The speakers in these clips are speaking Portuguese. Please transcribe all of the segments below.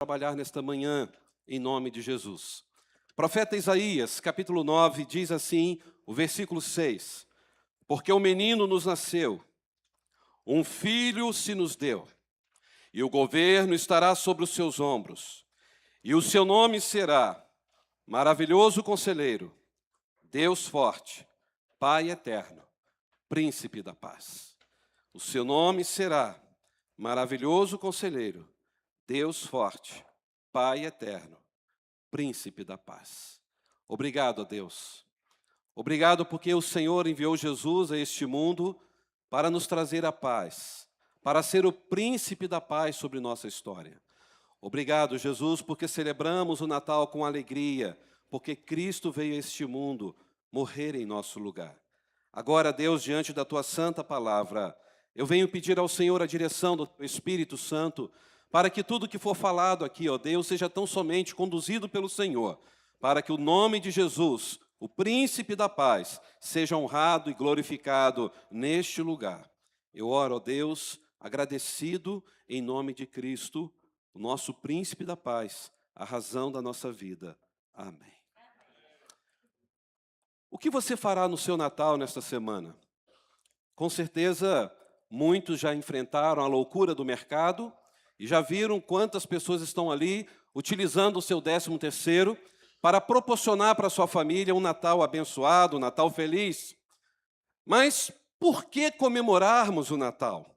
Trabalhar nesta manhã, em nome de Jesus. Profeta Isaías, capítulo 9, diz assim, o versículo 6. Porque um menino nos nasceu, um filho se nos deu, e o governo estará sobre os seus ombros, e o seu nome será Maravilhoso Conselheiro, Deus Forte, Pai Eterno, Príncipe da Paz. O seu nome será Maravilhoso Conselheiro, Deus Forte, Pai Eterno, Príncipe da Paz. Obrigado a Deus. Obrigado porque o Senhor enviou Jesus a este mundo para nos trazer a paz, para ser o Príncipe da Paz sobre nossa história. Obrigado, Jesus, porque celebramos o Natal com alegria, porque Cristo veio a este mundo morrer em nosso lugar. Agora, Deus, diante da Tua santa palavra, eu venho pedir ao Senhor a direção do Teu Espírito Santo, para que tudo que for falado aqui, ó Deus, seja tão somente conduzido pelo Senhor, para que o nome de Jesus, o Príncipe da Paz, seja honrado e glorificado neste lugar. Eu oro, ó Deus, agradecido em nome de Cristo, o nosso Príncipe da Paz, a razão da nossa vida. Amém. O que você fará no seu Natal nesta semana? Com certeza, muitos já enfrentaram a loucura do mercado e já viram quantas pessoas estão ali utilizando o seu 13º para proporcionar para a sua família um Natal abençoado, um Natal feliz. Mas por que comemorarmos o Natal?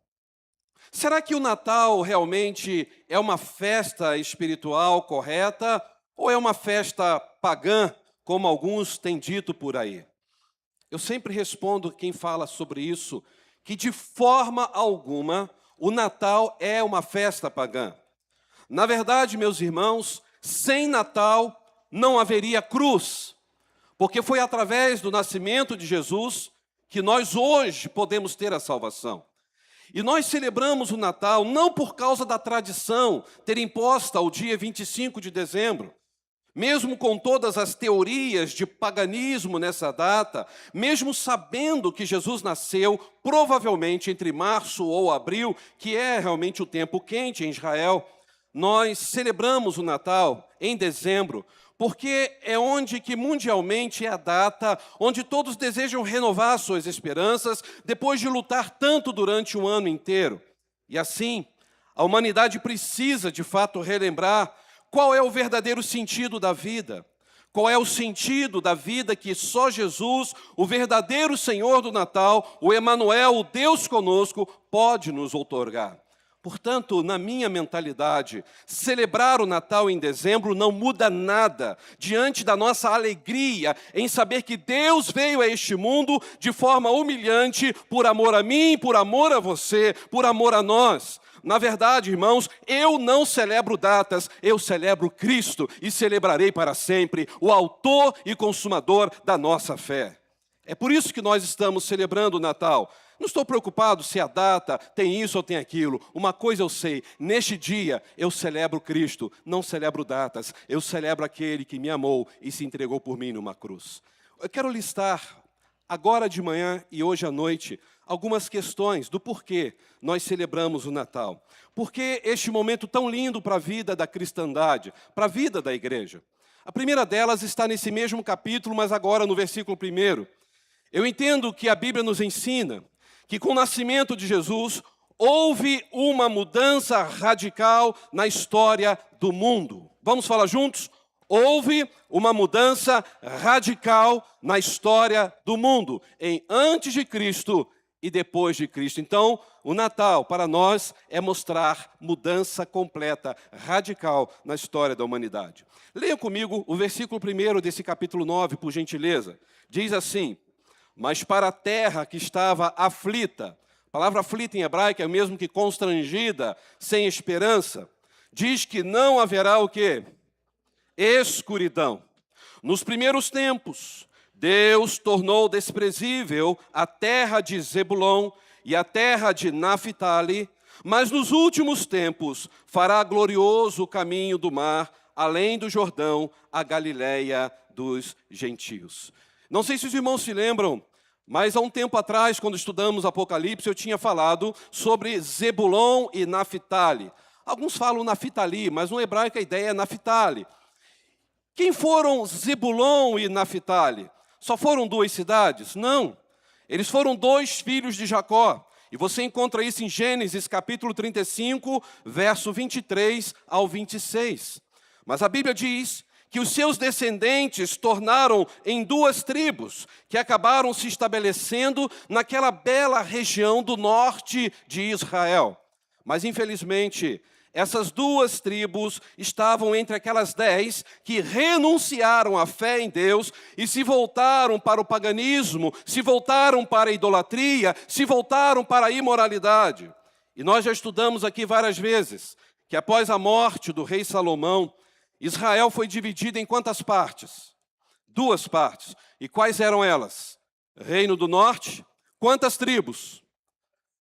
Será que o Natal realmente é uma festa espiritual correta ou é uma festa pagã, como alguns têm dito por aí? Eu sempre respondo quem fala sobre isso, que de forma alguma o Natal é uma festa pagã. Na verdade, meus irmãos, sem Natal não haveria cruz, porque foi através do nascimento de Jesus que nós hoje podemos ter a salvação. E nós celebramos o Natal não por causa da tradição ter imposta o dia 25 de dezembro, mesmo com todas as teorias de paganismo nessa data, mesmo sabendo que Jesus nasceu provavelmente entre março ou abril, que é realmente o tempo quente em Israel, nós celebramos o Natal em dezembro, porque é onde que mundialmente é a data onde todos desejam renovar suas esperanças depois de lutar tanto durante um ano inteiro. E assim, a humanidade precisa de fato relembrar qual é o verdadeiro sentido da vida? Qual é o sentido da vida que só Jesus, o verdadeiro Senhor do Natal, o Emanuel, o Deus conosco, pode nos outorgar? Portanto, na minha mentalidade, celebrar o Natal em dezembro não muda nada diante da nossa alegria em saber que Deus veio a este mundo de forma humilhante por amor a mim, por amor a você, por amor a nós. Na verdade, irmãos, eu não celebro datas, eu celebro Cristo e celebrarei para sempre o autor e consumador da nossa fé. É por isso que nós estamos celebrando o Natal. Não estou preocupado se a data tem isso ou tem aquilo. Uma coisa eu sei, neste dia eu celebro Cristo, não celebro datas. Eu celebro aquele que me amou e se entregou por mim numa cruz. Eu quero listar, agora de manhã e hoje à noite, algumas questões do porquê nós celebramos o Natal. Por que este momento tão lindo para a vida da cristandade, para a vida da igreja? A primeira delas está nesse mesmo capítulo, mas agora no versículo 1. Eu entendo que a Bíblia nos ensina que com o nascimento de Jesus houve uma mudança radical na história do mundo. Vamos falar juntos? Houve uma mudança radical na história do mundo, em antes de Cristo e depois de Cristo. Então, o Natal, para nós, é mostrar mudança completa, radical na história da humanidade. Leia comigo o versículo 1 desse capítulo 9, por gentileza. Diz assim: mas para a terra que estava aflita, a palavra aflita em hebraico é o mesmo que constrangida, sem esperança, diz que não haverá o quê? Escuridão. Nos primeiros tempos, Deus tornou desprezível a terra de Zebulon e a terra de Naphtali, mas nos últimos tempos fará glorioso o caminho do mar, além do Jordão, a Galileia dos gentios. Não sei se os irmãos se lembram, mas há um tempo atrás, quando estudamos Apocalipse, eu tinha falado sobre Zebulon e Naphtali. Alguns falam Naftali, mas no hebraico a ideia é Naftali. Quem foram Zebulon e Naftali? Só foram 2 cidades? Não. Eles foram 2 filhos de Jacó. E você encontra isso em Gênesis capítulo 35, verso 23 ao 26. Mas a Bíblia diz que os seus descendentes tornaram em 2 tribos, que acabaram se estabelecendo naquela bela região do norte de Israel. Mas, infelizmente, essas 2 tribos estavam entre aquelas 10 que renunciaram à fé em Deus e se voltaram para o paganismo, se voltaram para a idolatria, se voltaram para a imoralidade. E nós já estudamos aqui várias vezes que após a morte do rei Salomão, Israel foi dividido em quantas partes? 2 partes. E quais eram elas? Reino do Norte, quantas tribos?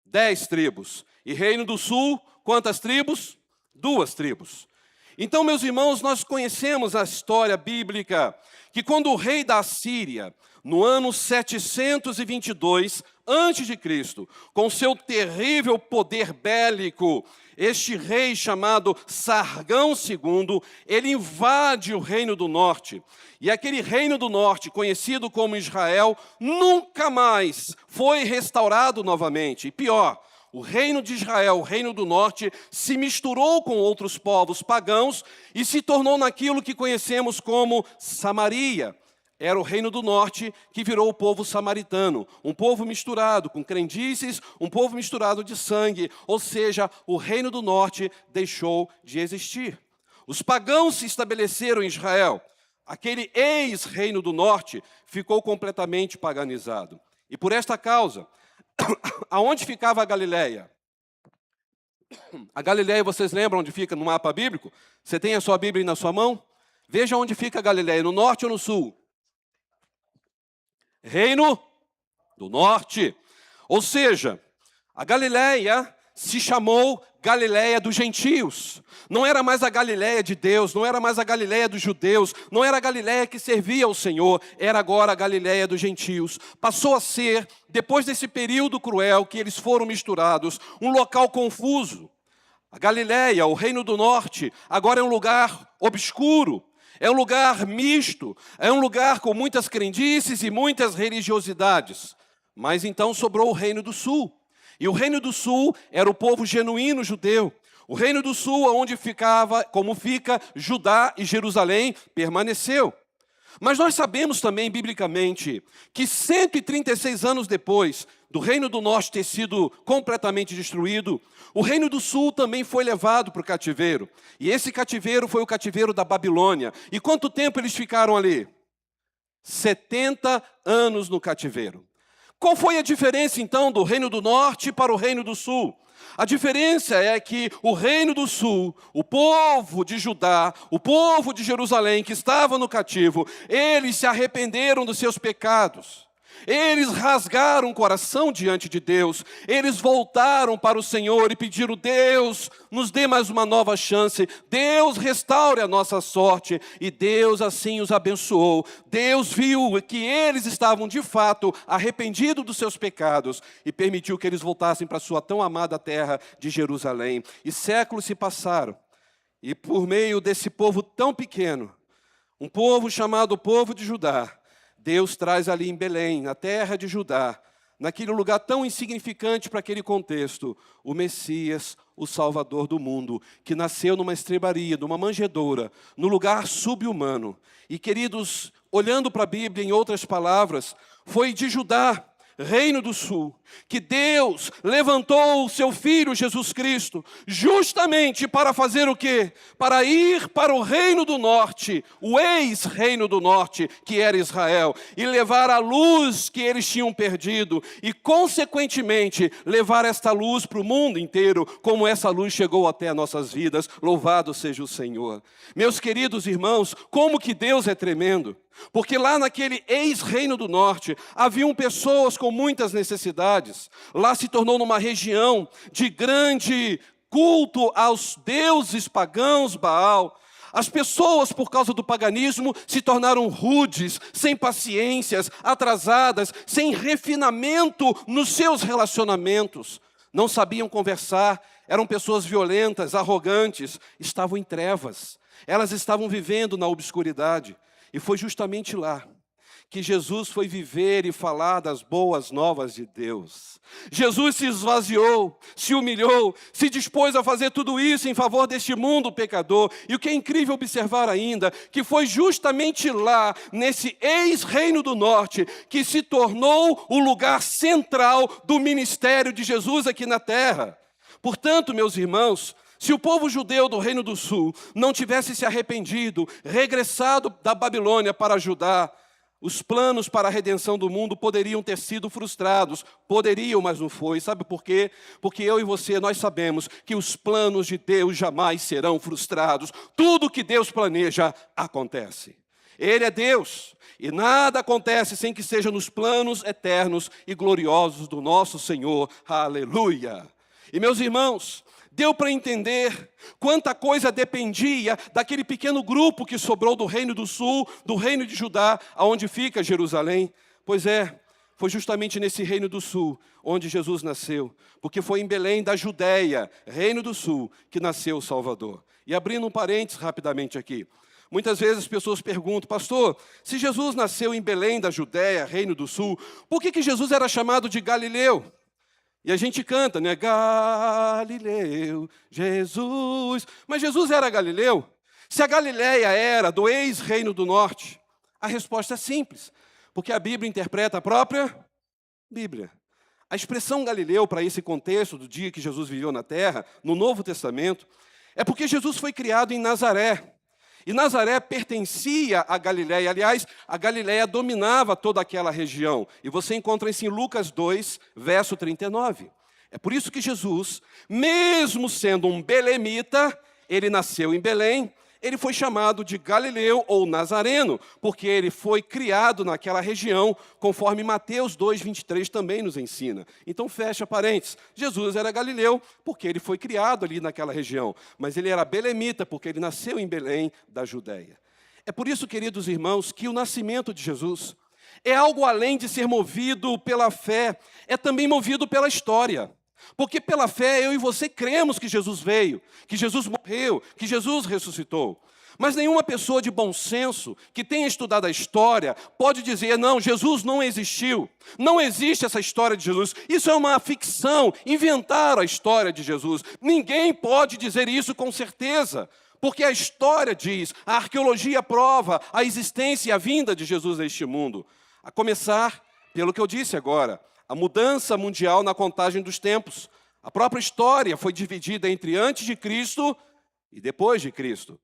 10 tribos. E Reino do Sul, quantas tribos? 2 tribos. Então, meus irmãos, nós conhecemos a história bíblica que quando o rei da Assíria, no ano 722 a.C., com seu terrível poder bélico, este rei chamado Sargão II, ele invade o Reino do Norte. E aquele Reino do Norte, conhecido como Israel, nunca mais foi restaurado novamente. E pior, o reino de Israel, o reino do norte, se misturou com outros povos pagãos e se tornou naquilo que conhecemos como Samaria. Era o reino do norte que virou o povo samaritano, um povo misturado com crendices, um povo misturado de sangue, ou seja, o reino do norte deixou de existir. Os pagãos se estabeleceram em Israel. Aquele ex-reino do norte ficou completamente paganizado. E por esta causa, aonde ficava a Galileia? A Galileia, vocês lembram onde fica no mapa bíblico? Você tem a sua Bíblia aí na sua mão? Veja onde fica a Galileia, no norte ou no sul? Reino do Norte. Ou seja, a Galileia se chamou Galileia dos gentios. Não era mais a Galileia de Deus, não era mais a Galileia dos judeus, não era a Galileia que servia ao Senhor, era agora a Galileia dos gentios. Passou a ser, depois desse período cruel que eles foram misturados, um local confuso. A Galileia, o Reino do Norte, agora é um lugar obscuro, é um lugar misto, é um lugar com muitas crendices e muitas religiosidades. Mas então sobrou o Reino do Sul. E o Reino do Sul era o povo genuíno judeu. O Reino do Sul, onde ficava, como fica Judá e Jerusalém, permaneceu. Mas nós sabemos também, biblicamente, que 136 anos depois do Reino do Norte ter sido completamente destruído, o Reino do Sul também foi levado para o cativeiro. E esse cativeiro foi o cativeiro da Babilônia. E quanto tempo eles ficaram ali? 70 anos no cativeiro. Qual foi a diferença, então, do Reino do Norte para o Reino do Sul? A diferença é que o Reino do Sul, o povo de Judá, o povo de Jerusalém que estava no cativo, eles se arrependeram dos seus pecados. Eles rasgaram o coração diante de Deus, eles voltaram para o Senhor e pediram: Deus, nos dê mais uma nova chance, Deus restaure a nossa sorte, e Deus assim os abençoou. Deus viu que eles estavam de fato arrependidos dos seus pecados e permitiu que eles voltassem para a sua tão amada terra de Jerusalém. E séculos se passaram, e por meio desse povo tão pequeno, um povo chamado povo de Judá, Deus traz ali em Belém, na terra de Judá, naquele lugar tão insignificante para aquele contexto, o Messias, o Salvador do mundo, que nasceu numa estrebaria, numa manjedoura, no lugar subhumano. E, queridos, olhando para a Bíblia, em outras palavras, foi de Judá, Reino do Sul, que Deus levantou o seu Filho Jesus Cristo, justamente para fazer o quê? Para ir para o Reino do Norte, o ex-Reino do Norte, que era Israel, e levar a luz que eles tinham perdido, e consequentemente levar esta luz para o mundo inteiro, como essa luz chegou até nossas vidas. Louvado seja o Senhor. Meus queridos irmãos, como que Deus é tremendo! Porque lá naquele ex-reino do norte, haviam pessoas com muitas necessidades. Lá se tornou numa região de grande culto aos deuses pagãos Baal. As pessoas, por causa do paganismo, se tornaram rudes, sem paciências, atrasadas, sem refinamento nos seus relacionamentos. Não sabiam conversar, eram pessoas violentas, arrogantes, estavam em trevas. Elas estavam vivendo na obscuridade. E foi justamente lá que Jesus foi viver e falar das boas novas de Deus. Jesus se esvaziou, se humilhou, se dispôs a fazer tudo isso em favor deste mundo pecador. E o que é incrível observar ainda, que foi justamente lá, nesse ex-reino do norte, que se tornou o lugar central do ministério de Jesus aqui na terra. Portanto, meus irmãos, se o povo judeu do Reino do Sul não tivesse se arrependido, regressado da Babilônia para Judá, os planos para a redenção do mundo poderiam ter sido frustrados. Poderiam, mas não foi. Sabe por quê? Porque eu e você, nós sabemos que os planos de Deus jamais serão frustrados. Tudo que Deus planeja, acontece. Ele é Deus. E nada acontece sem que seja nos planos eternos e gloriosos do nosso Senhor. Aleluia! E meus irmãos, deu para entender quanta coisa dependia daquele pequeno grupo que sobrou do Reino do Sul, do Reino de Judá, aonde fica Jerusalém. Pois é, foi justamente nesse Reino do Sul onde Jesus nasceu, porque foi em Belém da Judéia, Reino do Sul, que nasceu o Salvador. E abrindo um parênteses rapidamente aqui, muitas vezes as pessoas perguntam, pastor, se Jesus nasceu em Belém da Judéia, Reino do Sul, por que Jesus era chamado de Galileu? E a gente canta, né? Galileu, Jesus. Mas Jesus era Galileu? Se a Galileia era do ex-reino do norte, a resposta é simples. Porque a Bíblia interpreta a própria Bíblia. A expressão Galileu para esse contexto do dia que Jesus viveu na terra, no Novo Testamento, é porque Jesus foi criado em Nazaré. E Nazaré pertencia à Galileia. Aliás, a Galileia dominava toda aquela região. E você encontra isso em Lucas 2, verso 39. É por isso que Jesus, mesmo sendo um belemita, ele nasceu em Belém, ele foi chamado de Galileu ou Nazareno, porque ele foi criado naquela região, conforme Mateus 2, 23 também nos ensina. Então, fecha parênteses. Jesus era Galileu, porque ele foi criado ali naquela região. Mas ele era belemita, porque ele nasceu em Belém, da Judéia. É por isso, queridos irmãos, que o nascimento de Jesus é algo além de ser movido pela fé, é também movido pela história. Porque pela fé eu e você cremos que Jesus veio, que Jesus morreu, que Jesus ressuscitou. Mas nenhuma pessoa de bom senso, que tenha estudado a história, pode dizer, não, Jesus não existiu. Não existe essa história de Jesus. Isso é uma ficção, inventaram a história de Jesus. Ninguém pode dizer isso com certeza. Porque a história diz, a arqueologia prova a existência e a vinda de Jesus a este mundo. A começar pelo que eu disse agora. A mudança mundial na contagem dos tempos. A própria história foi dividida entre antes de Cristo e depois de Cristo.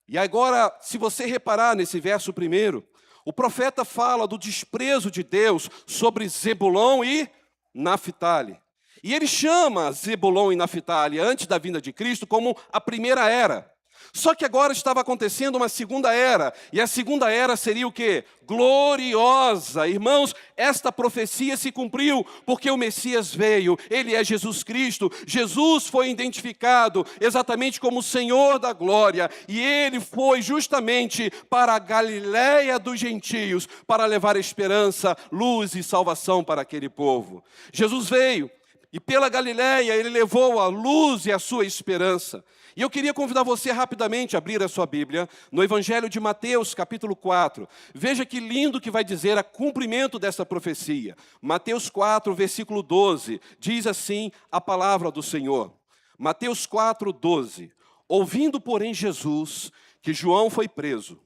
E agora, se você reparar nesse verso primeiro, o profeta fala do desprezo de Deus sobre Zebulon e Naftali. E ele chama Zebulon e Naftali, antes da vinda de Cristo, como a primeira era. Só que agora estava acontecendo uma segunda era, e a segunda era seria o quê? Gloriosa. Irmãos, esta profecia se cumpriu, porque o Messias veio, ele é Jesus Cristo. Jesus foi identificado exatamente como o Senhor da glória, e ele foi justamente para a Galileia dos gentios, para levar esperança, luz e salvação para aquele povo. Jesus veio, e pela Galileia ele levou a luz e a sua esperança. E eu queria convidar você rapidamente a abrir a sua Bíblia no Evangelho de Mateus, capítulo 4. Veja que lindo que vai dizer a cumprimento dessa profecia. Mateus 4, versículo 12, diz assim a palavra do Senhor. Mateus 4, 12. Ouvindo, porém, Jesus que João foi preso,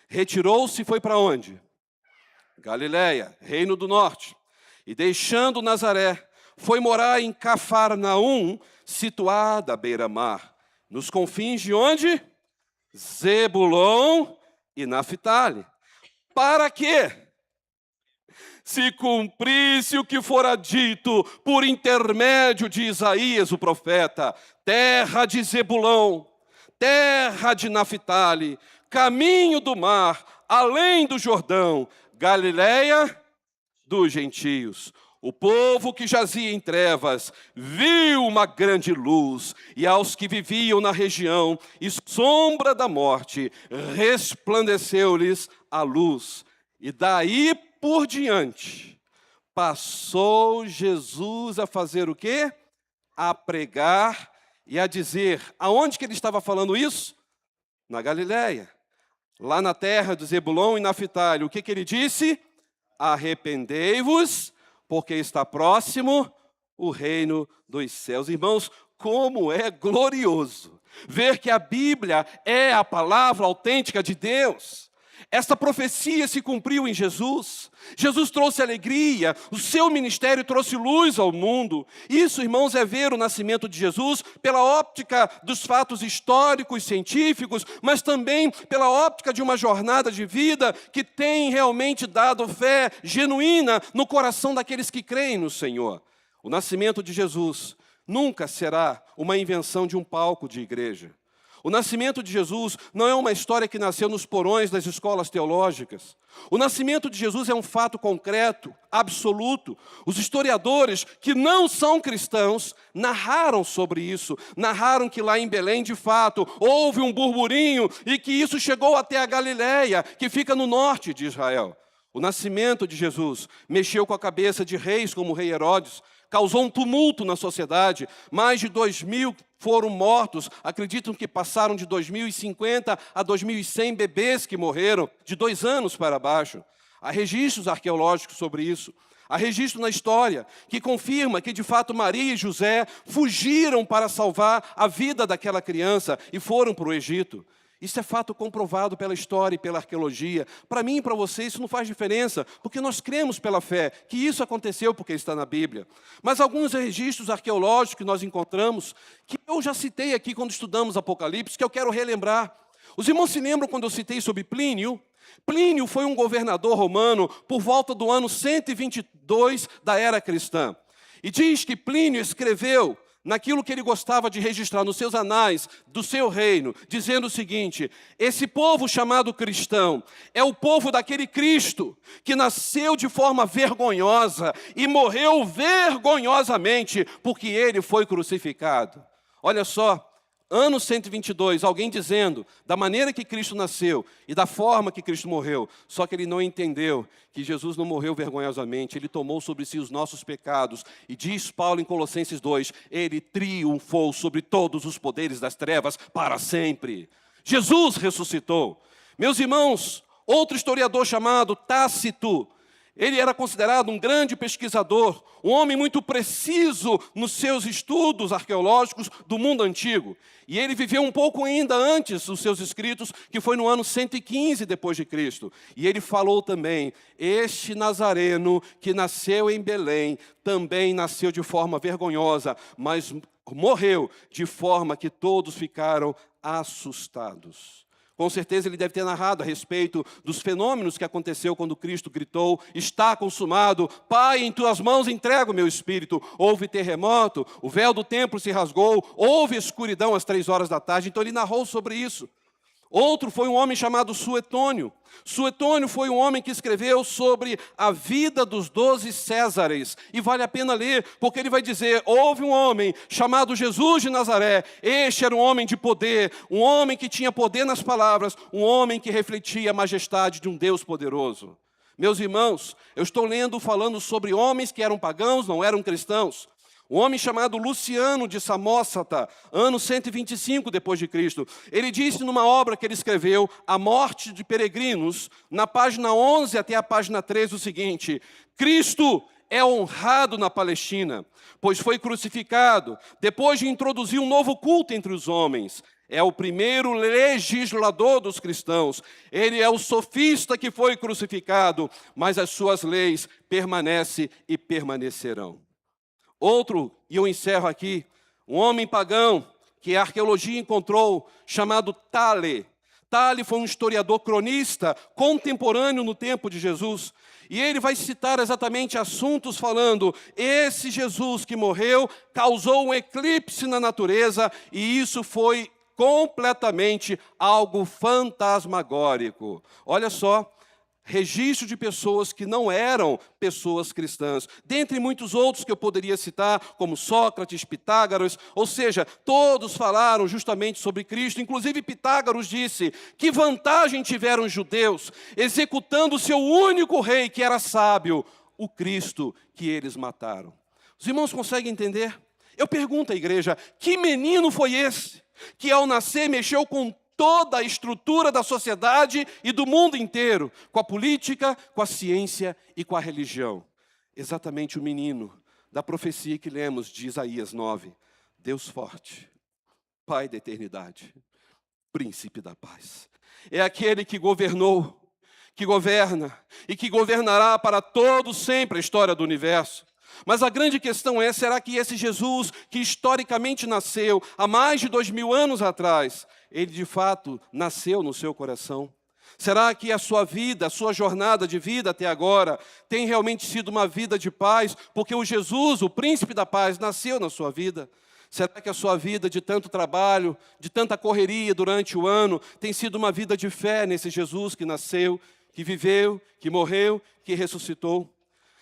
retirou-se e foi para onde? Galileia, Reino do Norte. E deixando Nazaré, foi morar em Cafarnaum, situada à beira-mar. Nos confins de onde? Zebulon e Naftali. Para quê? Se cumprisse o que fora dito por intermédio de Isaías, o profeta, terra de Zebulon, terra de Naftali, caminho do mar, além do Jordão, Galileia dos gentios. O povo que jazia em trevas viu uma grande luz, e aos que viviam na região e sombra da morte, resplandeceu-lhes a luz. E daí por diante, passou Jesus a fazer o quê? A pregar e a dizer, aonde que ele estava falando isso? Na Galileia, lá na terra de Zebulon e Naftali. O que ele disse? Arrependei-vos, porque está próximo o reino dos céus. Irmãos, como é glorioso ver que a Bíblia é a palavra autêntica de Deus. Esta profecia se cumpriu em Jesus. Jesus trouxe alegria, o seu ministério trouxe luz ao mundo. Isso, irmãos, é ver o nascimento de Jesus pela óptica dos fatos históricos, científicos, mas também pela óptica de uma jornada de vida que tem realmente dado fé genuína no coração daqueles que creem no Senhor. O nascimento de Jesus nunca será uma invenção de um palco de igreja. O nascimento de Jesus não é uma história que nasceu nos porões das escolas teológicas. O nascimento de Jesus é um fato concreto, absoluto. Os historiadores que não são cristãos narraram sobre isso. Narraram que lá em Belém, de fato, houve um burburinho e que isso chegou até a Galileia, que fica no norte de Israel. O nascimento de Jesus mexeu com a cabeça de reis como o rei Herodes, causou um tumulto na sociedade. Mais de 2.000 foram mortos. Acreditam que passaram de 2.050 a 2.100 bebês que morreram, de 2 anos para baixo. Há registros arqueológicos sobre isso. Há registro na história que confirma que, de fato, Maria e José fugiram para salvar a vida daquela criança e foram para o Egito. Isso é fato comprovado pela história e pela arqueologia. Para mim e para você isso não faz diferença, porque nós cremos pela fé que isso aconteceu porque está na Bíblia. Mas alguns registros arqueológicos que nós encontramos, que eu já citei aqui quando estudamos Apocalipse, que eu quero relembrar. Os irmãos se lembram quando eu citei sobre Plínio? Plínio foi um governador romano por volta do ano 122 da era cristã. E diz que Plínio escreveu naquilo que ele gostava de registrar nos seus anais do seu reino, dizendo o seguinte: esse povo chamado cristão é o povo daquele Cristo que nasceu de forma vergonhosa e morreu vergonhosamente porque ele foi crucificado. Olha só, ano 122, alguém dizendo da maneira que Cristo nasceu e da forma que Cristo morreu, só que ele não entendeu que Jesus não morreu vergonhosamente, ele tomou sobre si os nossos pecados, e diz Paulo em Colossenses 2, ele triunfou sobre todos os poderes das trevas para sempre. Jesus ressuscitou. Meus irmãos, outro historiador chamado Tácito, ele era considerado um grande pesquisador, um homem muito preciso nos seus estudos arqueológicos do mundo antigo. E ele viveu um pouco ainda antes dos seus escritos, que foi no ano 115 depois de Cristo. E ele falou também, este Nazareno que nasceu em Belém, também nasceu de forma vergonhosa, mas morreu de forma que todos ficaram assustados. Com certeza ele deve ter narrado a respeito dos fenômenos que aconteceu quando Cristo gritou, está consumado, Pai, em tuas mãos entrego o meu espírito. Houve terremoto, o véu do templo se rasgou, houve escuridão às 3 horas da tarde, então ele narrou sobre isso. Outro foi um homem chamado Suetônio. Suetônio foi um homem que escreveu sobre a vida dos 12 Césares. E vale a pena ler, porque ele vai dizer, houve um homem chamado Jesus de Nazaré. Este era um homem de poder, um homem que tinha poder nas palavras, um homem que refletia a majestade de um Deus poderoso. Meus irmãos, eu estou falando sobre homens que eram pagãos, não eram cristãos. Um homem chamado Luciano de Samósata, ano 125 depois de Cristo, ele disse numa obra que ele escreveu, A Morte de Peregrinos, na página 11 até a página 13, o seguinte: Cristo é honrado na Palestina, pois foi crucificado, depois de introduzir um novo culto entre os homens. É o primeiro legislador dos cristãos. Ele é o sofista que foi crucificado, mas as suas leis permanecem e permanecerão. Outro, e eu encerro aqui, um homem pagão que a arqueologia encontrou, chamado Tale. Tale foi um historiador cronista contemporâneo no tempo de Jesus. E ele vai citar exatamente assuntos falando, esse Jesus que morreu causou um eclipse na natureza e isso foi completamente algo fantasmagórico. Olha só. Registro de pessoas que não eram pessoas cristãs, dentre muitos outros que eu poderia citar, como Sócrates, Pitágoras, ou seja, todos falaram justamente sobre Cristo, inclusive Pitágoras disse, que vantagem tiveram os judeus, executando o seu único rei, que era sábio, o Cristo que eles mataram. Os irmãos conseguem entender? Eu pergunto à igreja, que menino foi esse que ao nascer mexeu com toda a estrutura da sociedade e do mundo inteiro, com a política, com a ciência e com a religião? Exatamente o menino da profecia que lemos de Isaías 9. Deus forte, Pai da eternidade, Príncipe da paz. É aquele que governou, que governa e que governará para todo sempre a história do universo. Mas a grande questão é, será que esse Jesus, que historicamente nasceu há mais de 2000 anos atrás, ele de fato nasceu no seu coração? Será que a sua vida, a sua jornada de vida até agora, tem realmente sido uma vida de paz, porque o Jesus, o príncipe da paz, nasceu na sua vida? Será que a sua vida de tanto trabalho, de tanta correria durante o ano, tem sido uma vida de fé nesse Jesus que nasceu, que viveu, que morreu, que ressuscitou?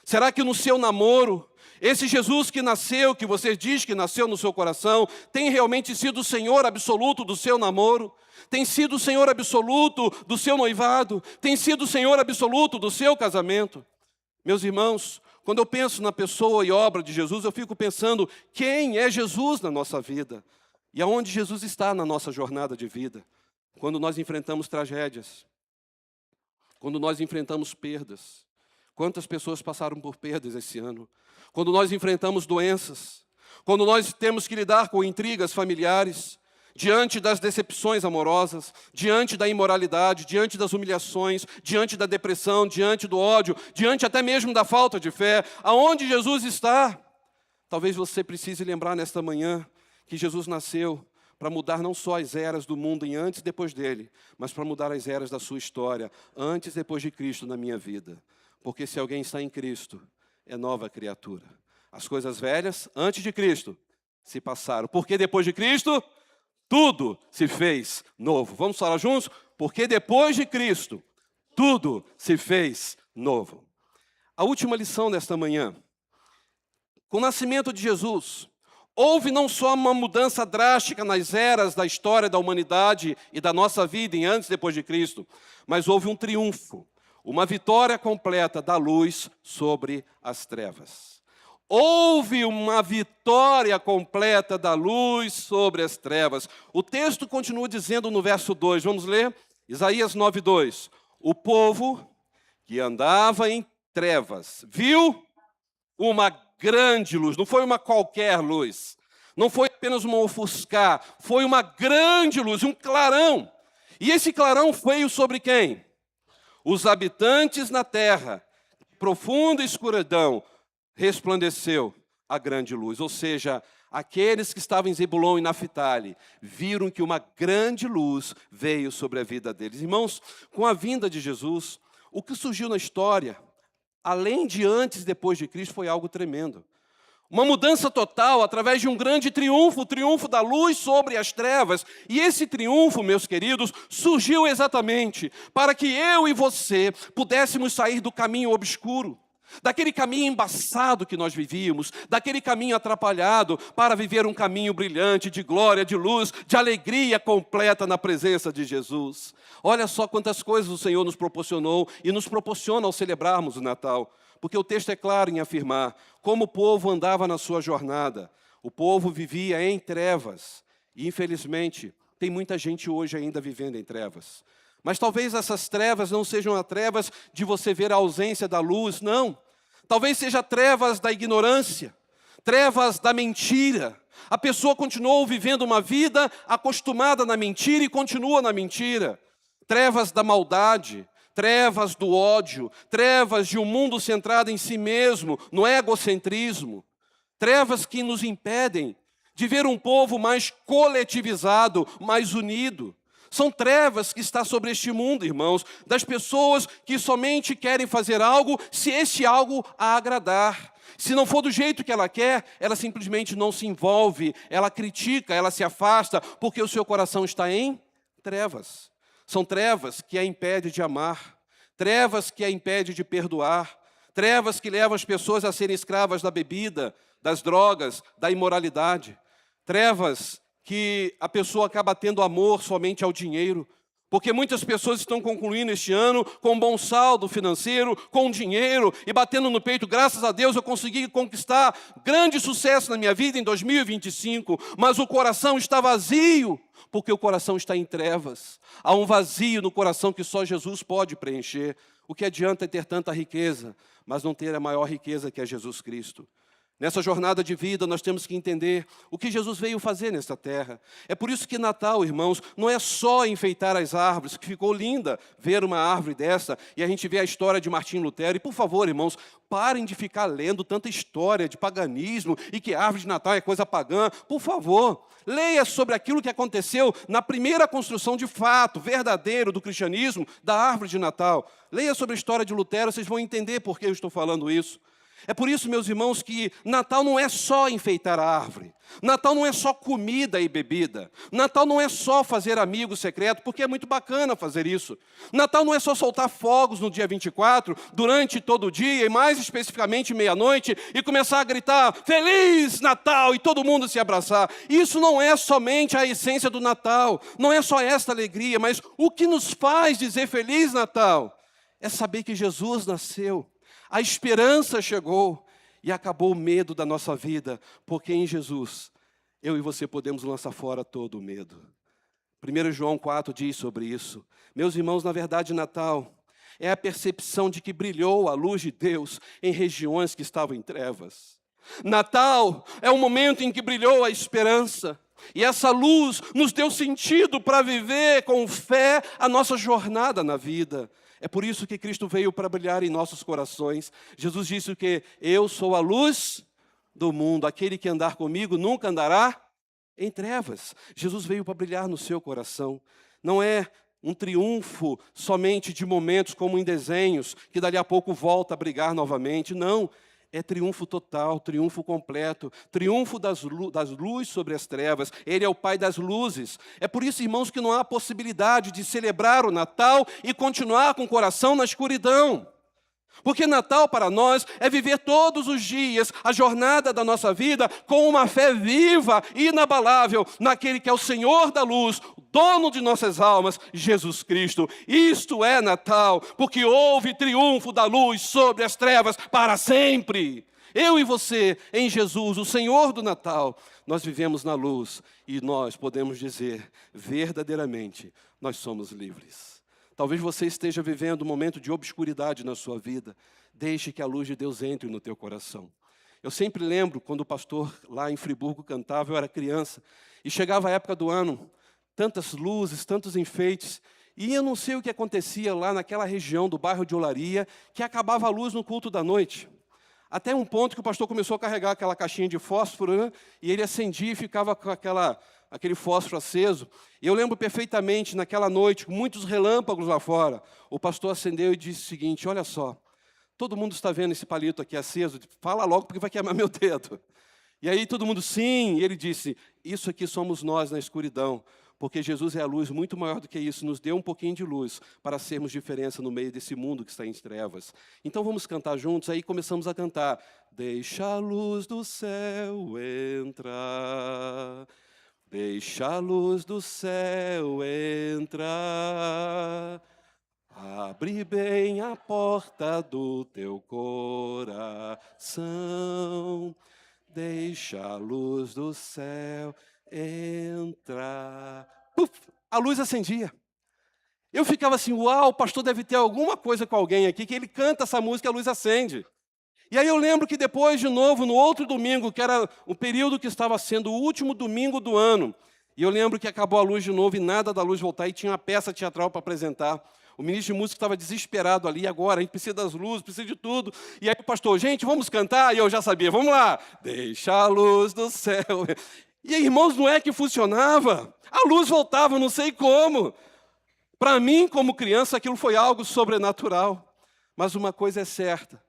Será que no seu namoro, esse Jesus que nasceu, que você diz que nasceu no seu coração, tem realmente sido o Senhor absoluto do seu namoro? Tem sido o Senhor absoluto do seu noivado? Tem sido o Senhor absoluto do seu casamento? Meus irmãos, quando eu penso na pessoa e obra de Jesus, eu fico pensando quem é Jesus na nossa vida e aonde Jesus está na nossa jornada de vida. Quando nós enfrentamos tragédias, quando nós enfrentamos perdas. Quantas pessoas passaram por perdas esse ano? Quando nós enfrentamos doenças, quando nós temos que lidar com intrigas familiares, diante das decepções amorosas, diante da imoralidade, diante das humilhações, diante da depressão, diante do ódio, diante até mesmo da falta de fé, aonde Jesus está? Talvez você precise lembrar nesta manhã que Jesus nasceu para mudar não só as eras do mundo em antes e depois dele, mas para mudar as eras da sua história, antes e depois de Cristo na minha vida. Porque se alguém está em Cristo, é nova criatura. As coisas velhas, antes de Cristo, se passaram. Porque depois de Cristo, tudo se fez novo. Vamos falar juntos? Porque depois de Cristo, tudo se fez novo. A última lição desta manhã. Com o nascimento de Jesus, houve não só uma mudança drástica nas eras da história da humanidade e da nossa vida em antes e depois de Cristo, mas houve um triunfo. Uma vitória completa da luz sobre as trevas. Houve uma vitória completa da luz sobre as trevas. O texto continua dizendo no verso 2, vamos ler? Isaías 9:2. O povo que andava em trevas viu uma grande luz, não foi uma qualquer luz, não foi apenas uma ofuscar, foi uma grande luz, um clarão. E esse clarão veio sobre quem? Os habitantes na terra, profunda escuridão, resplandeceu a grande luz. Ou seja, aqueles que estavam em Zebulon e Naftali viram que uma grande luz veio sobre a vida deles. Irmãos, com a vinda de Jesus, o que surgiu na história, além de antes e depois de Cristo, foi algo tremendo. Uma mudança total através de um grande triunfo, o triunfo da luz sobre as trevas. E esse triunfo, meus queridos, surgiu exatamente para que eu e você pudéssemos sair do caminho obscuro, daquele caminho embaçado que nós vivíamos, daquele caminho atrapalhado, para viver um caminho brilhante de glória, de luz, de alegria completa na presença de Jesus. Olha só quantas coisas o Senhor nos proporcionou e nos proporciona ao celebrarmos o Natal. Porque o texto é claro em afirmar como o povo andava na sua jornada. O povo vivia em trevas. E, infelizmente, tem muita gente hoje ainda vivendo em trevas. Mas talvez essas trevas não sejam as trevas de você ver a ausência da luz, não. Talvez seja trevas da ignorância, trevas da mentira. A pessoa continuou vivendo uma vida acostumada na mentira e continua na mentira. Trevas da maldade, trevas do ódio, trevas de um mundo centrado em si mesmo, no egocentrismo. Trevas que nos impedem de ver um povo mais coletivizado, mais unido. São trevas que está sobre este mundo, irmãos, das pessoas que somente querem fazer algo se esse algo a agradar. Se não for do jeito que ela quer, ela simplesmente não se envolve, ela critica, ela se afasta, porque o seu coração está em trevas. São trevas que a impedem de amar, trevas que a impedem de perdoar, trevas que levam as pessoas a serem escravas da bebida, das drogas, da imoralidade, trevas que a pessoa acaba tendo amor somente ao dinheiro, Porque muitas pessoas estão concluindo este ano com um bom saldo financeiro, com dinheiro e batendo no peito, graças a Deus eu consegui conquistar grande sucesso na minha vida em 2025, mas o coração está vazio, porque o coração está em trevas. Há um vazio no coração que só Jesus pode preencher. O que adianta é ter tanta riqueza, mas não ter a maior riqueza que é Jesus Cristo? Nessa jornada de vida, nós temos que entender o que Jesus veio fazer nesta terra. É por isso que Natal, irmãos, não é só enfeitar as árvores, que ficou linda ver uma árvore dessa, e a gente vê a história de Martim Lutero. E, por favor, irmãos, parem de ficar lendo tanta história de paganismo e que árvore de Natal é coisa pagã. Por favor, leia sobre aquilo que aconteceu na primeira construção de fato, verdadeiro, do cristianismo, da árvore de Natal. Leia sobre a história de Lutero, vocês vão entender por que eu estou falando isso. É por isso, meus irmãos, que Natal não é só enfeitar a árvore. Natal não é só comida e bebida. Natal não é só fazer amigo secreto, porque é muito bacana fazer isso. Natal não é só soltar fogos no dia 24, durante todo o dia, e mais especificamente meia-noite, e começar a gritar, Feliz Natal, e todo mundo se abraçar. Isso não é somente a essência do Natal, não é só esta alegria, mas o que nos faz dizer Feliz Natal é saber que Jesus nasceu. A esperança chegou e acabou o medo da nossa vida, porque em Jesus, eu e você podemos lançar fora todo o medo. 1 João 4 diz sobre isso. Meus irmãos, na verdade, Natal é a percepção de que brilhou a luz de Deus em regiões que estavam em trevas. Natal é o momento em que brilhou a esperança. E essa luz nos deu sentido para viver com fé a nossa jornada na vida. É por isso que Cristo veio para brilhar em nossos corações. Jesus disse que eu sou a luz do mundo. Aquele que andar comigo nunca andará em trevas. Jesus veio para brilhar no seu coração. Não é um triunfo somente de momentos como em desenhos, que dali a pouco volta a brigar novamente. Não. É triunfo total, triunfo completo, triunfo das luzes sobre as trevas. Ele é o Pai das luzes. É por isso, irmãos, que não há possibilidade de celebrar o Natal e continuar com o coração na escuridão. Porque Natal para nós é viver todos os dias a jornada da nossa vida com uma fé viva e inabalável naquele que é o Senhor da luz, o dono de nossas almas, Jesus Cristo. Isto é Natal, porque houve triunfo da luz sobre as trevas para sempre. Eu e você, em Jesus, o Senhor do Natal, nós vivemos na luz e nós podemos dizer, verdadeiramente, nós somos livres. Talvez você esteja vivendo um momento de obscuridade na sua vida. Deixe que a luz de Deus entre no teu coração. Eu sempre lembro, quando o pastor lá em Friburgo cantava, eu era criança, e chegava a época do ano, tantas luzes, tantos enfeites, e eu não sei o que acontecia lá naquela região do bairro de Olaria, que acabava a luz no culto da noite. Até um ponto que o pastor começou a carregar aquela caixinha de fósforo, né? E ele acendia e ficava com aquele fósforo aceso. E eu lembro perfeitamente, naquela noite, com muitos relâmpagos lá fora, o pastor acendeu e disse o seguinte, olha só, todo mundo está vendo esse palito aqui aceso, fala logo porque vai queimar meu dedo. E aí todo mundo, sim, e ele disse, isso aqui somos nós na escuridão, porque Jesus é a luz, muito maior do que isso, nos deu um pouquinho de luz para sermos diferença no meio desse mundo que está em trevas. Então vamos cantar juntos, aí começamos a cantar. Deixa a luz do céu entrar, deixa a luz do céu entrar, abre bem a porta do teu coração, deixa a luz do céu entrar. Puf, a luz acendia. Eu ficava assim, uau, o pastor deve ter alguma coisa com alguém aqui, que ele canta essa música e a luz acende. E aí eu lembro que depois, de novo, no outro domingo, que era o período que estava sendo o último domingo do ano, e eu lembro que acabou a luz de novo e nada da luz voltar, e tinha uma peça teatral para apresentar. O ministro de música estava desesperado ali, agora a gente precisa das luzes, precisa de tudo. E aí o pastor, gente, vamos cantar? E eu já sabia, vamos lá. Deixa a luz do céu. E aí, irmãos, não é que funcionava? A luz voltava, não sei como. Para mim, como criança, aquilo foi algo sobrenatural. Mas uma coisa é certa.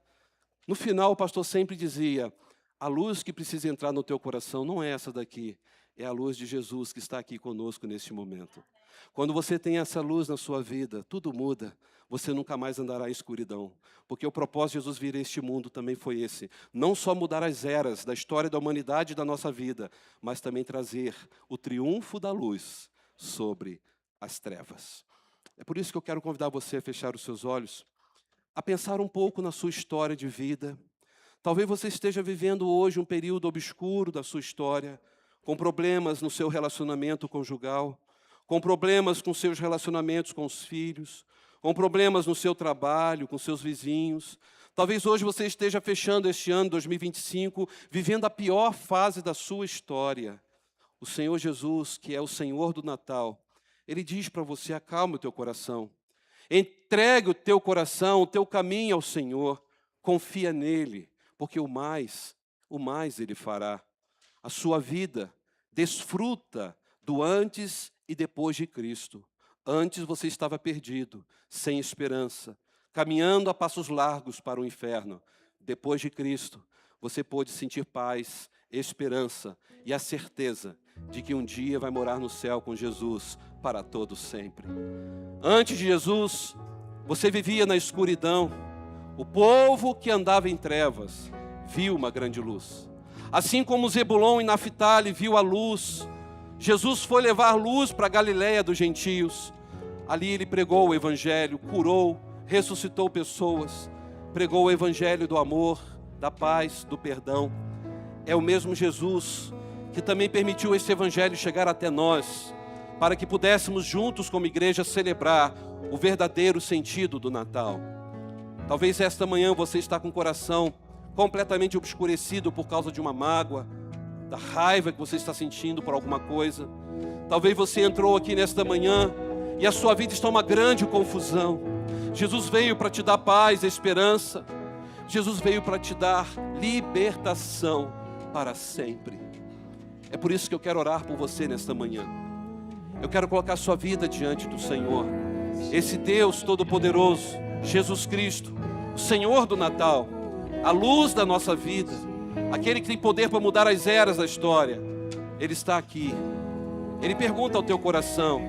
No final, o pastor sempre dizia, a luz que precisa entrar no teu coração não é essa daqui, é a luz de Jesus que está aqui conosco neste momento. Quando você tem essa luz na sua vida, tudo muda. Você nunca mais andará em escuridão. Porque o propósito de Jesus vir a este mundo também foi esse. Não só mudar as eras da história da humanidade e da nossa vida, mas também trazer o triunfo da luz sobre as trevas. É por isso que eu quero convidar você a fechar os seus olhos, a pensar um pouco na sua história de vida. Talvez você esteja vivendo hoje um período obscuro da sua história, com problemas no seu relacionamento conjugal, com problemas com seus relacionamentos com os filhos, com problemas no seu trabalho, com seus vizinhos. Talvez hoje você esteja fechando este ano 2025, vivendo a pior fase da sua história. O Senhor Jesus, que é o Senhor do Natal, Ele diz para você: acalme o teu coração. Entregue o teu coração, o teu caminho ao Senhor. Confia nele, porque o mais Ele fará. A sua vida desfruta do antes e depois de Cristo. Antes você estava perdido, sem esperança, caminhando a passos largos para o inferno. Depois de Cristo, você pôde sentir paz, esperança e a certeza de que um dia vai morar no céu com Jesus para todo sempre. Antes de Jesus, você vivia na escuridão. O povo que andava em trevas viu uma grande luz. Assim como Zebulon e Naftali viu a luz, Jesus foi levar luz para a Galileia dos gentios. Ali ele pregou o evangelho, curou, ressuscitou pessoas, pregou o evangelho do amor, da paz, do perdão. É o mesmo Jesus que também permitiu esse evangelho chegar até nós, para que pudéssemos juntos como igreja celebrar o verdadeiro sentido do Natal. Talvez esta manhã você está com o coração completamente obscurecido por causa de uma mágoa, da raiva que você está sentindo por alguma coisa. Talvez você entrou aqui nesta manhã e a sua vida está uma grande confusão. Jesus veio para te dar paz, esperança. Jesus veio para te dar libertação para sempre. É por isso que eu quero orar por você nesta manhã. Eu quero colocar a sua vida diante do Senhor. Esse Deus Todo-Poderoso, Jesus Cristo, o Senhor do Natal, a luz da nossa vida, aquele que tem poder para mudar as eras da história, Ele está aqui. Ele pergunta ao teu coração: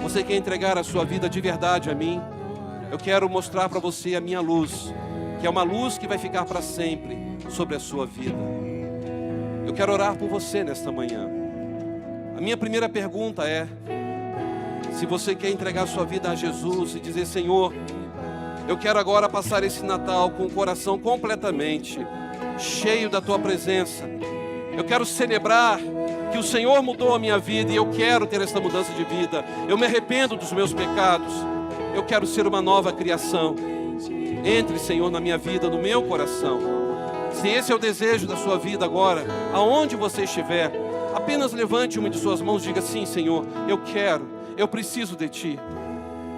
você quer entregar a sua vida de verdade a mim? Eu quero mostrar para você a minha luz, que é uma luz que vai ficar para sempre sobre a sua vida. Eu quero orar por você nesta manhã. A minha primeira pergunta é: se você quer entregar a sua vida a Jesus e dizer: Senhor, eu quero agora passar esse Natal com o coração completamente cheio da Tua presença. Eu quero celebrar que o Senhor mudou a minha vida e eu quero ter essa mudança de vida. Eu me arrependo dos meus pecados. Eu quero ser uma nova criação. Entre, Senhor, na minha vida, no meu coração. Se esse é o desejo da sua vida agora, aonde você estiver, apenas levante uma de suas mãos e diga: sim, Senhor, eu quero, eu preciso de Ti.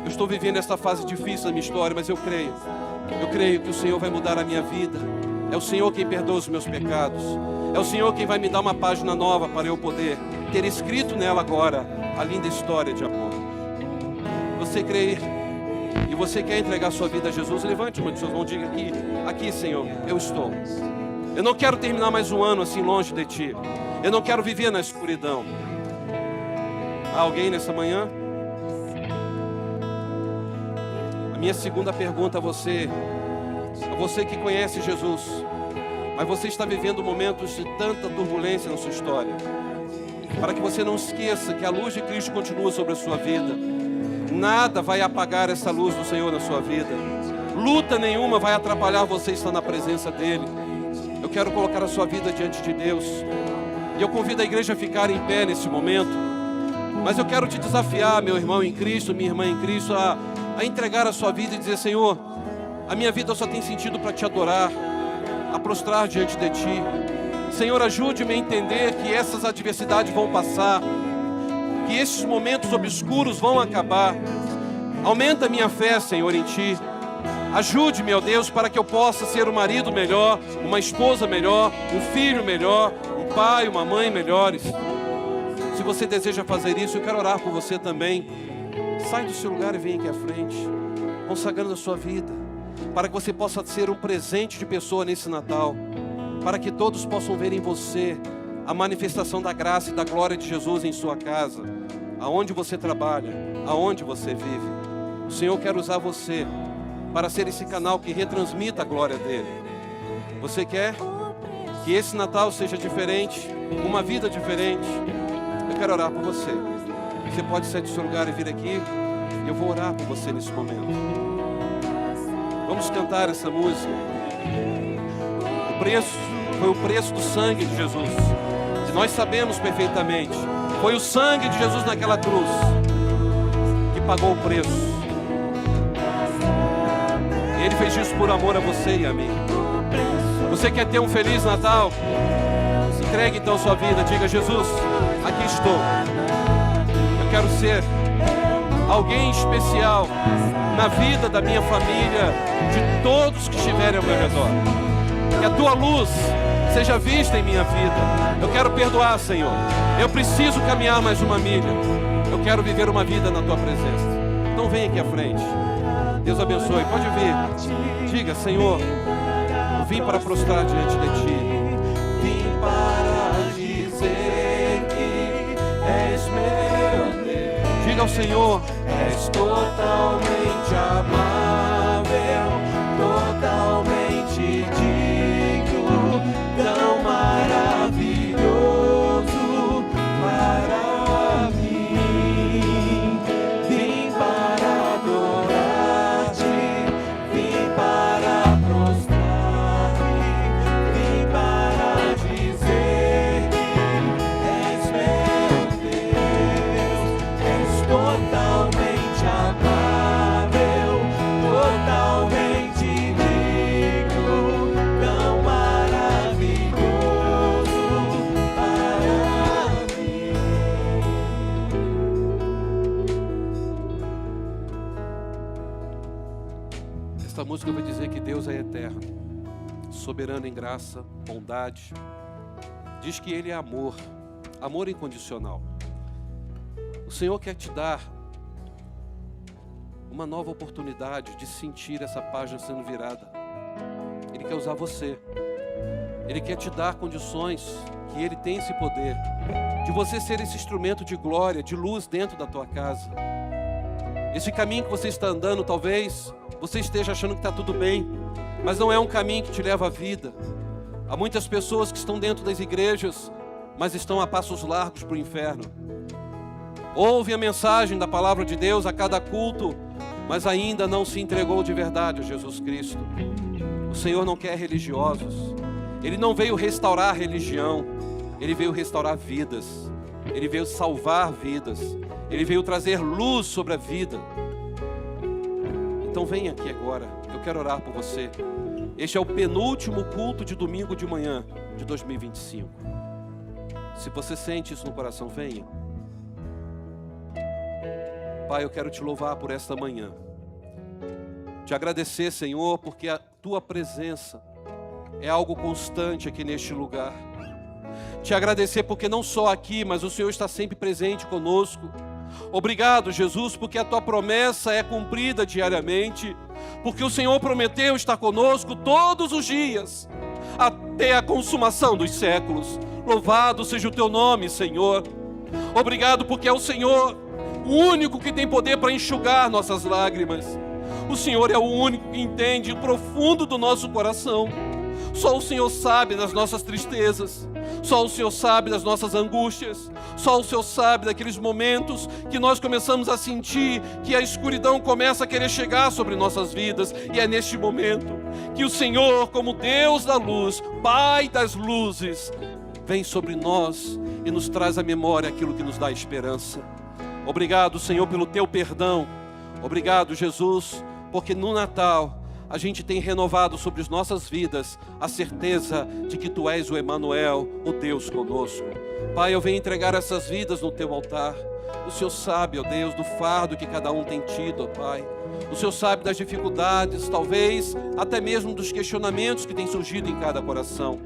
Eu estou vivendo esta fase difícil da minha história, mas eu creio que o Senhor vai mudar a minha vida. É o Senhor quem perdoa os meus pecados. É o Senhor quem vai me dar uma página nova para eu poder ter escrito nela agora a linda história de amor. Você crê e você quer entregar sua vida a Jesus? Levante uma de suas mãos e diga: aqui, Senhor, eu estou. Eu não quero terminar mais um ano assim longe de Ti. Eu não quero viver na escuridão. Há alguém nessa manhã? A minha segunda pergunta a você que conhece Jesus, mas você está vivendo momentos de tanta turbulência na sua história, para que você não esqueça que a luz de Cristo continua sobre a sua vida. Nada vai apagar essa luz do Senhor na sua vida. Luta nenhuma vai atrapalhar você estar na presença dEle. Eu quero colocar a sua vida diante de Deus, e eu convido a igreja a ficar em pé nesse momento. Mas eu quero te desafiar, meu irmão em Cristo, minha irmã em Cristo, a entregar a sua vida e dizer: Senhor, a minha vida só tem sentido para Te adorar, a prostrar diante de Ti. Senhor, ajude-me a entender que essas adversidades vão passar, que esses momentos obscuros vão acabar. Aumenta a minha fé, Senhor, em Ti. Ajude-me, ó Deus, para que eu possa ser um marido melhor, uma esposa melhor, um filho melhor, um pai, uma mãe melhores. Se você deseja fazer isso, eu quero orar por você também. Sai do seu lugar e vem aqui à frente, consagrando a sua vida, para que você possa ser um presente de pessoa nesse Natal, para que todos possam ver em você a manifestação da graça e da glória de Jesus em sua casa, aonde você trabalha, aonde você vive. O Senhor quer usar você para ser esse canal que retransmita a glória dEle. Você quer que esse Natal seja diferente, uma vida diferente? Eu quero orar por você. Você pode sair do seu lugar e vir aqui. Eu vou orar por você nesse momento. Vamos cantar essa música. O preço foi o preço do sangue de Jesus. E nós sabemos perfeitamente. Foi o sangue de Jesus naquela cruz que pagou o preço. Ele fez isso por amor a você e a mim. Você quer ter um Feliz Natal? Entregue então sua vida. Diga: Jesus, aqui estou. Eu quero ser alguém especial na vida da minha família, de todos que estiverem ao meu redor. Que a tua luz seja vista em minha vida. Eu quero perdoar, Senhor. Eu preciso caminhar mais uma milha. Eu quero viver uma vida na tua presença. Então vem aqui à frente. Deus abençoe. Pode vir. Diga: Senhor, eu vim para prostrar diante de ti. Vim para dizer que és meu Deus. Diga ao Senhor: És totalmente amável, totalmente digno, tão maravilhoso para mim. Vim para adorar-te, vim para prostrar-me, vim para dizer que és meu Deus. És totalmente amável, totalmente digno, tão maravilhoso para mim. Esta música vai dizer que Deus é eterno, soberano em graça, bondade. Diz que Ele é amor, amor incondicional. O Senhor quer te dar uma nova oportunidade de sentir essa página sendo virada. Ele quer usar você. Ele quer te dar condições, que Ele tem esse poder, de você ser esse instrumento de glória, de luz dentro da tua casa. Esse caminho que você está andando, talvez você esteja achando que está tudo bem, mas não é um caminho que te leva à vida. Há muitas pessoas que estão dentro das igrejas, mas estão a passos largos para o inferno. Ouve a mensagem da palavra de Deus a cada culto, mas ainda não se entregou de verdade a Jesus Cristo. O Senhor não quer religiosos. Ele não veio restaurar a religião. Ele veio restaurar vidas. Ele veio salvar vidas. Ele veio trazer luz sobre a vida. Então vem aqui agora. Eu quero orar por você. Este é o penúltimo culto de domingo de manhã de 2025. Se você sente isso no coração, venha. Pai, eu quero te louvar por esta manhã. Te agradecer, Senhor, porque a tua presença é algo constante aqui neste lugar. Te agradecer porque não só aqui, mas o Senhor está sempre presente conosco. Obrigado, Jesus, porque a tua promessa é cumprida diariamente. Porque o Senhor prometeu estar conosco todos os dias, até a consumação dos séculos. Louvado seja o teu nome, Senhor. Obrigado porque é o Senhor o único que tem poder para enxugar nossas lágrimas. O Senhor é o único que entende o profundo do nosso coração. Só o Senhor sabe das nossas tristezas. Só o Senhor sabe das nossas angústias. Só o Senhor sabe daqueles momentos que nós começamos a sentir que a escuridão começa a querer chegar sobre nossas vidas. E é neste momento que o Senhor, como Deus da luz, Pai das luzes, vem sobre nós e nos traz à memória aquilo que nos dá esperança. Obrigado, Senhor, pelo teu perdão. Obrigado, Jesus, porque no Natal a gente tem renovado sobre as nossas vidas a certeza de que tu és o Emanuel, o Deus conosco. Pai, eu venho entregar essas vidas no teu altar. O Senhor sabe, ó Deus, do fardo que cada um tem tido, ó Pai. O Senhor sabe das dificuldades, talvez até mesmo dos questionamentos que têm surgido em cada coração.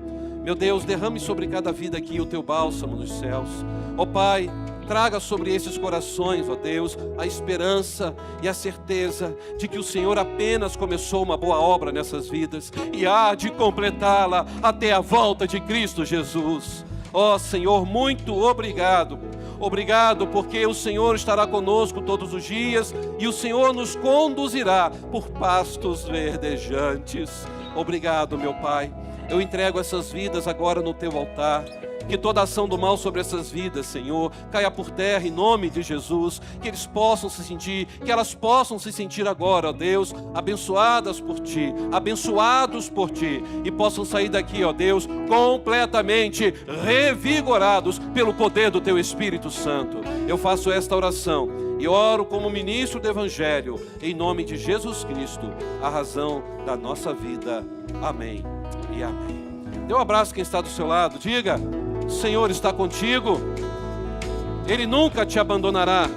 Meu Deus, derrame sobre cada vida aqui o teu bálsamo nos céus. Ó Pai, traga sobre esses corações, ó Deus, a esperança e a certeza de que o Senhor apenas começou uma boa obra nessas vidas e há de completá-la até a volta de Cristo Jesus. Ó Senhor, muito obrigado. Obrigado porque o Senhor estará conosco todos os dias e o Senhor nos conduzirá por pastos verdejantes. Obrigado, meu Pai. Eu entrego essas vidas agora no teu altar que toda ação do mal sobre essas vidas, Senhor, caia por terra em nome de Jesus, que eles possam se sentir, que elas possam se sentir agora, ó Deus, abençoadas por Ti, abençoados por Ti, e possam sair daqui, ó Deus, completamente revigorados pelo poder do Teu Espírito Santo. Eu faço esta oração e oro como ministro do Evangelho, em nome de Jesus Cristo, a razão da nossa vida. Amém e amém. Dê um abraço quem está do seu lado, diga: o Senhor está contigo, Ele nunca te abandonará.